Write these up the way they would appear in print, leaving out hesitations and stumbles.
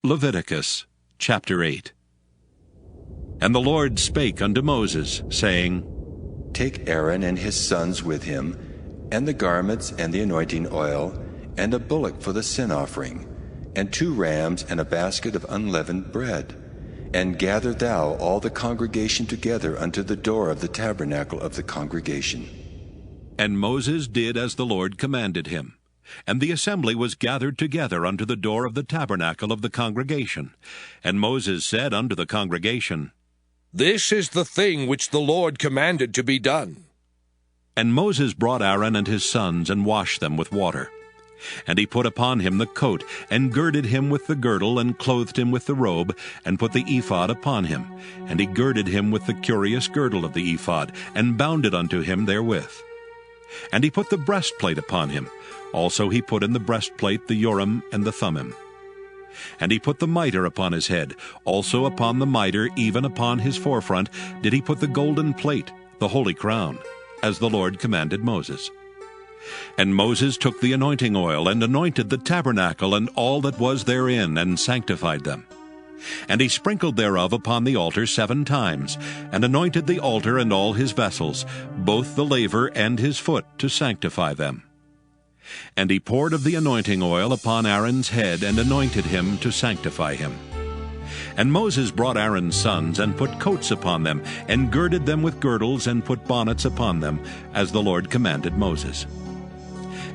Leviticus chapter 8. And the Lord spake unto Moses, saying, Take Aaron and his sons with him, and the garments and the anointing oil, and a bullock for the sin offering, and 2 rams and a basket of unleavened bread. And gather thou all the congregation together unto the door of the tabernacle of the congregation. And Moses did as the Lord commanded him. And the assembly was gathered together unto the door of the tabernacle of the congregation. And Moses said unto the congregation, This is the thing which the Lord commanded to be done. And Moses brought Aaron and his sons, and washed them with water. And he put upon him the coat, and girded him with the girdle, and clothed him with the robe, and put the ephod upon him. And he girded him with the curious girdle of the ephod, and bound it unto him therewith. And he put the breastplate upon him. Also he put in the breastplate the Urim and the Thummim. And he put the mitre upon his head. Also upon the mitre, even upon his forefront, did he put the golden plate, the holy crown, as the Lord commanded Moses. And Moses took the anointing oil, and anointed the tabernacle and all that was therein, and sanctified them. And he sprinkled thereof upon the altar 7 times, and anointed the altar and all his vessels, both the laver and his foot, to sanctify them. And he poured of the anointing oil upon Aaron's head, and anointed him to sanctify him. And Moses brought Aaron's sons, and put coats upon them, and girded them with girdles, and put bonnets upon them, as the Lord commanded Moses.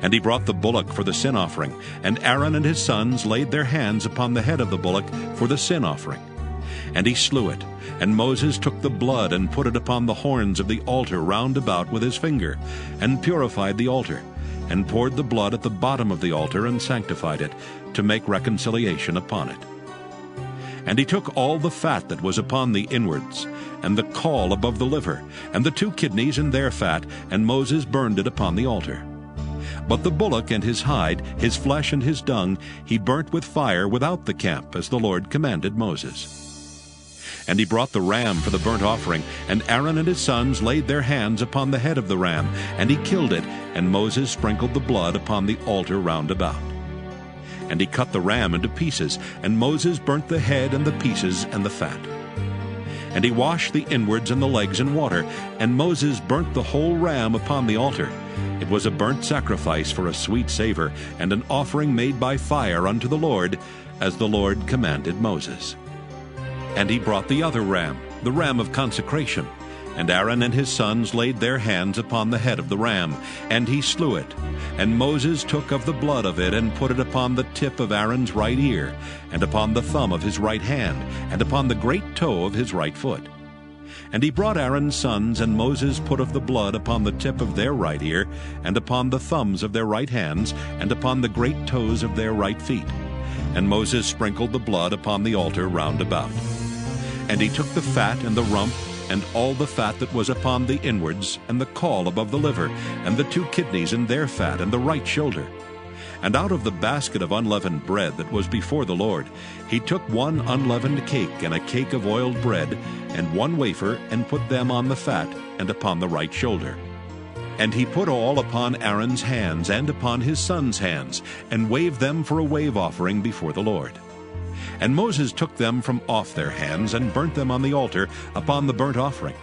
And he brought the bullock for the sin offering, and Aaron and his sons laid their hands upon the head of the bullock for the sin offering. And he slew it, and Moses took the blood, and put it upon the horns of the altar round about with his finger, and purified the altar, and poured the blood at the bottom of the altar, and sanctified it, to make reconciliation upon it. And he took all the fat that was upon the inwards, and the caul above the liver, and the 2 kidneys and their fat, and Moses burned it upon the altar. But the bullock and his hide, his flesh and his dung, he burnt with fire without the camp, as the Lord commanded Moses. And he brought the ram for the burnt offering, and Aaron and his sons laid their hands upon the head of the ram, and he killed it, and Moses sprinkled the blood upon the altar round about. And he cut the ram into pieces, and Moses burnt the head and the pieces and the fat. And he washed the inwards and the legs in water, and Moses burnt the whole ram upon the altar. It was a burnt sacrifice for a sweet savor, and an offering made by fire unto the Lord, as the Lord commanded Moses. And he brought the other ram, the ram of consecration. And Aaron and his sons laid their hands upon the head of the ram, and he slew it. And Moses took of the blood of it, and put it upon the tip of Aaron's right ear, and upon the thumb of his right hand, and upon the great toe of his right foot. And he brought Aaron's sons, and Moses put of the blood upon the tip of their right ear, and upon the thumbs of their right hands, and upon the great toes of their right feet. And Moses sprinkled the blood upon the altar round about. And he took the fat and the rump, and all the fat that was upon the inwards, and the caul above the liver, and the 2 kidneys and their fat, and the right shoulder. And out of the basket of unleavened bread that was before the Lord, he took 1 unleavened cake, and a cake of oiled bread, and 1 wafer, and put them on the fat, and upon the right shoulder. And he put all upon Aaron's hands, and upon his sons' hands, and waved them for a wave offering before the Lord. And Moses took them from off their hands, and burnt them on the altar upon the burnt offering.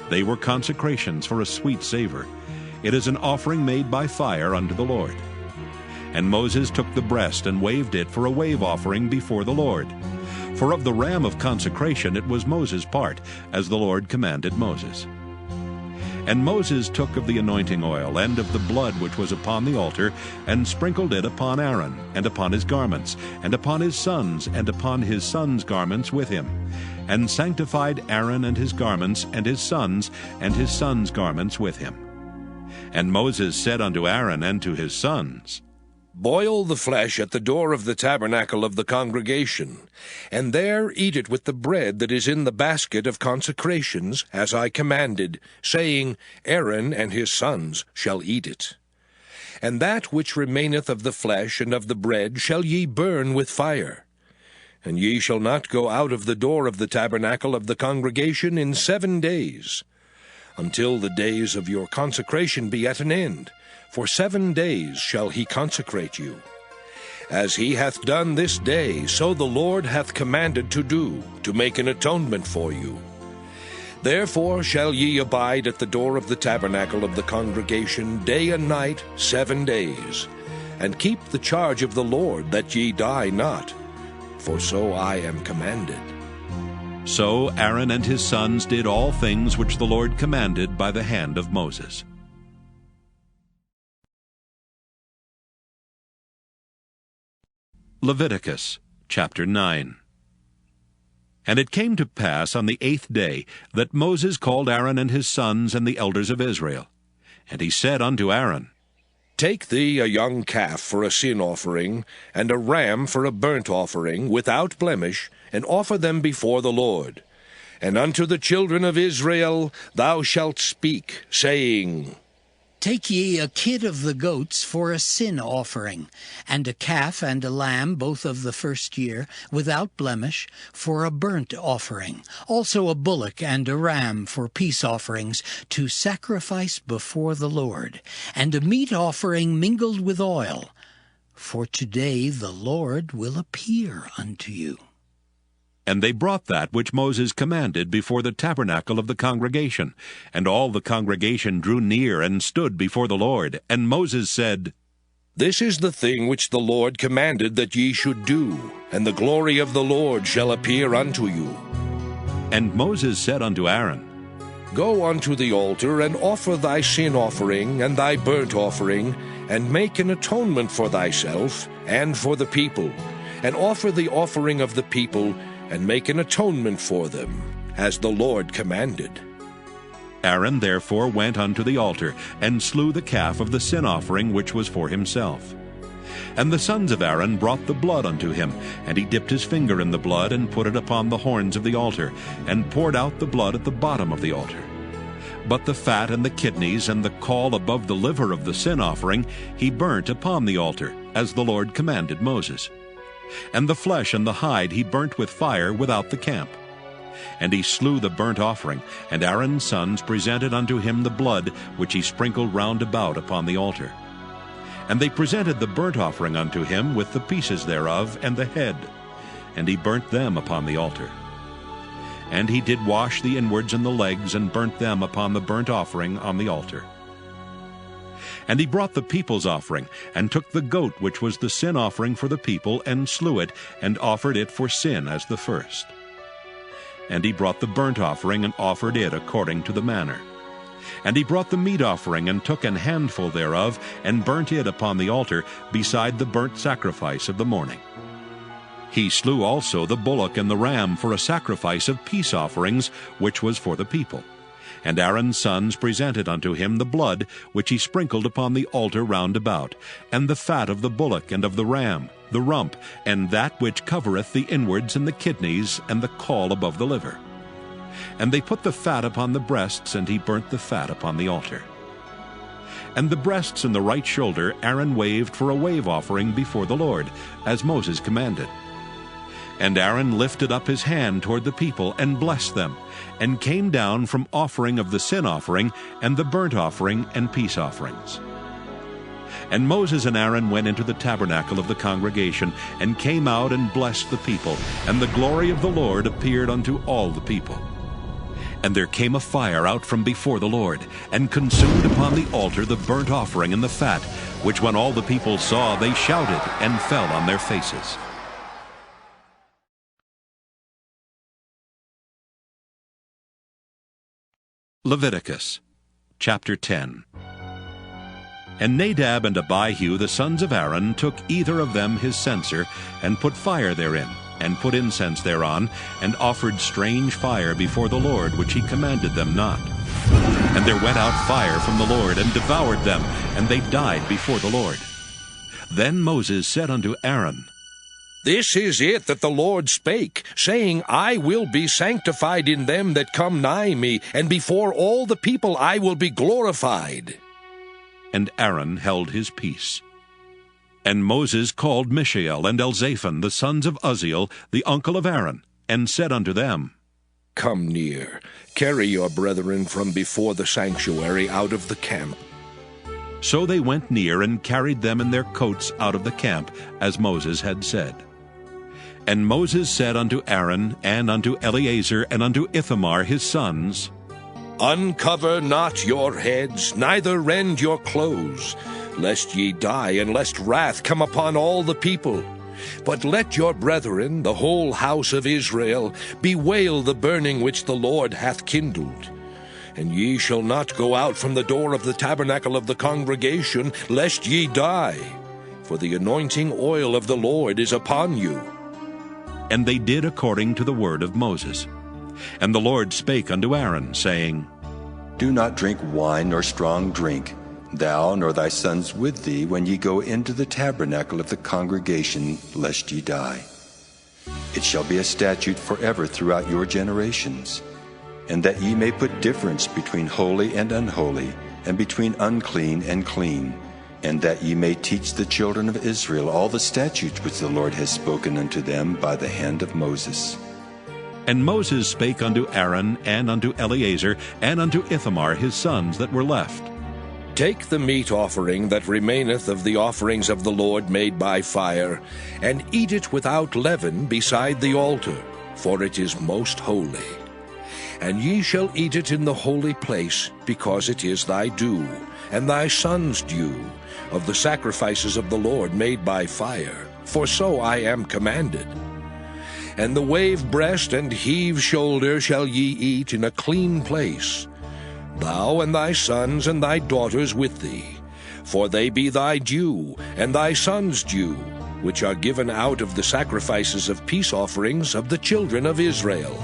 They were consecrations for a sweet savor. It is an offering made by fire unto the Lord. And Moses took the breast, and waved it for a wave offering before the Lord. For of the ram of consecration it was Moses' part, as the Lord commanded Moses. And Moses took of the anointing oil, and of the blood which was upon the altar, and sprinkled it upon Aaron, and upon his garments, and upon his sons, and upon his sons' garments with him, and sanctified Aaron and his garments, and his sons' garments with him. And Moses said unto Aaron and to his sons, Boil the flesh at the door of the tabernacle of the congregation, and there eat it with the bread that is in the basket of consecrations, as I commanded, saying, Aaron and his sons shall eat it. And that which remaineth of the flesh and of the bread shall ye burn with fire. And ye shall not go out of the door of the tabernacle of the congregation in 7 days, until the days of your consecration be at an end. For 7 days shall he consecrate you. As he hath done this day, so the Lord hath commanded to do, to make an atonement for you. Therefore shall ye abide at the door of the tabernacle of the congregation day and night 7 days, and keep the charge of the Lord, that ye die not, for so I am commanded. So Aaron and his sons did all things which the Lord commanded by the hand of Moses. Leviticus chapter 9. And it came to pass on the 8th day that Moses called Aaron and his sons and the elders of Israel. And he said unto Aaron, Take thee a young calf for a sin offering, and a ram for a burnt offering, without blemish, and offer them before the Lord. And unto the children of Israel thou shalt speak, saying, Take ye a kid of the goats for a sin offering, and a calf and a lamb, both of the first year, without blemish, for a burnt offering, also a bullock and a ram for peace offerings, to sacrifice before the Lord, and a meat offering mingled with oil. For today the Lord will appear unto you. And they brought that which Moses commanded before the tabernacle of the congregation. And all the congregation drew near and stood before the Lord. And Moses said, This is the thing which the Lord commanded that ye should do, and the glory of the Lord shall appear unto you. And Moses said unto Aaron, Go unto the altar, and offer thy sin offering and thy burnt offering, and make an atonement for thyself and for the people, and offer the offering of the people, and make an atonement for them, as the Lord commanded. Aaron therefore went unto the altar, and slew the calf of the sin offering which was for himself. And the sons of Aaron brought the blood unto him, and he dipped his finger in the blood, and put it upon the horns of the altar, and poured out the blood at the bottom of the altar. But the fat and the kidneys and the caul above the liver of the sin offering he burnt upon the altar, as the Lord commanded Moses. And the flesh and the hide he burnt with fire without the camp. And he slew the burnt offering, and Aaron's sons presented unto him the blood which he sprinkled round about upon the altar. And they presented the burnt offering unto him with the pieces thereof and the head, and he burnt them upon the altar. And he did wash the inwards and the legs, and burnt them upon the burnt offering on the altar. And he brought the people's offering, and took the goat which was the sin offering for the people, and slew it, and offered it for sin as the first. And he brought the burnt offering, and offered it according to the manner. And he brought the meat offering, and took an handful thereof, and burnt it upon the altar, beside the burnt sacrifice of the morning. He slew also the bullock and the ram for a sacrifice of peace offerings, which was for the people. And Aaron's sons presented unto him the blood which he sprinkled upon the altar round about, and the fat of the bullock and of the ram, the rump, and that which covereth the inwards and the kidneys, and the caul above the liver. And they put the fat upon the breasts, and he burnt the fat upon the altar. And the breasts and the right shoulder Aaron waved for a wave offering before the Lord, as Moses commanded. And Aaron lifted up his hand toward the people, and blessed them, and came down from offering of the sin offering, and the burnt offering, and peace offerings. And Moses and Aaron went into the tabernacle of the congregation, and came out and blessed the people, and the glory of the Lord appeared unto all the people. And there came a fire out from before the Lord, and consumed upon the altar the burnt offering and the fat, which when all the people saw, they shouted, and fell on their faces. Leviticus chapter 10. And Nadab and Abihu the sons of Aaron took either of them his censer, and put fire therein, and put incense thereon, and offered strange fire before the Lord, which he commanded them not. And there went out fire from the Lord, and devoured them, and they died before the Lord. Then Moses said unto Aaron, This is it that the Lord spake, saying, I will be sanctified in them that come nigh me, and before all the people I will be glorified. And Aaron held his peace. And Moses called Mishael and Elzaphan, the sons of Uzziel, the uncle of Aaron, and said unto them, Come near, carry your brethren from before the sanctuary out of the camp. So they went near and carried them in their coats out of the camp, as Moses had said. And Moses said unto Aaron, and unto Eleazar, and unto Ithamar his sons, Uncover not your heads, neither rend your clothes, lest ye die, and lest wrath come upon all the people. But let your brethren, the whole house of Israel, bewail the burning which the Lord hath kindled. And ye shall not go out from the door of the tabernacle of the congregation, lest ye die. For the anointing oil of the Lord is upon you. And they did according to the word of Moses. And the Lord spake unto Aaron, saying, Do not drink wine nor strong drink, thou nor thy sons with thee, when ye go into the tabernacle of the congregation, lest ye die. It shall be a statute forever throughout your generations, and that ye may put difference between holy and unholy, and between unclean and clean, and that ye may teach the children of Israel all the statutes which the Lord has spoken unto them by the hand of Moses. And Moses spake unto Aaron, and unto Eleazar, and unto Ithamar his sons that were left. Take the meat offering that remaineth of the offerings of the Lord made by fire, and eat it without leaven beside the altar, for it is most holy. And ye shall eat it in the holy place, because it is thy due, and thy son's due, of the sacrifices of the Lord made by fire, for so I am commanded. And the wave breast and heave shoulder shall ye eat in a clean place, thou and thy sons and thy daughters with thee, for they be thy due, and thy sons' due, which are given out of the sacrifices of peace offerings of the children of Israel.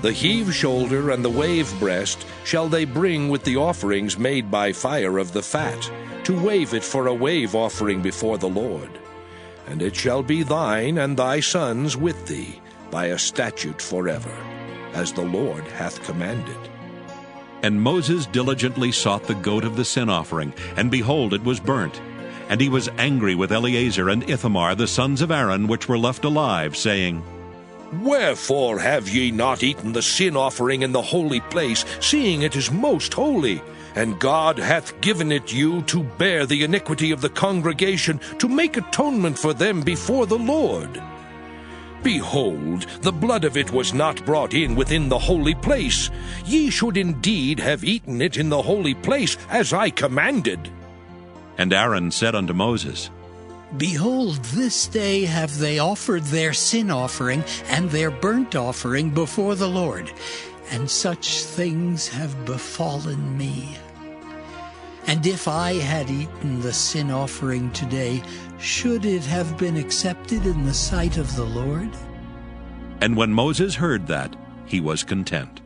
The heave shoulder and the wave breast shall they bring with the offerings made by fire of the fat, to wave it for a wave offering before the Lord. And it shall be thine and thy sons with thee, by a statute forever, as the Lord hath commanded. And Moses diligently sought the goat of the sin offering, and behold, it was burnt. And he was angry with Eleazar and Ithamar, the sons of Aaron, which were left alive, saying, Wherefore have ye not eaten the sin offering in the holy place, seeing it is most holy? And God hath given it you to bear the iniquity of the congregation, to make atonement for them before the Lord. Behold, the blood of it was not brought in within the holy place. Ye should indeed have eaten it in the holy place, as I commanded. And Aaron said unto Moses, Behold, this day have they offered their sin offering and their burnt offering before the Lord, and such things have befallen me. And if I had eaten the sin offering today, should it have been accepted in the sight of the Lord? And when Moses heard that, he was content.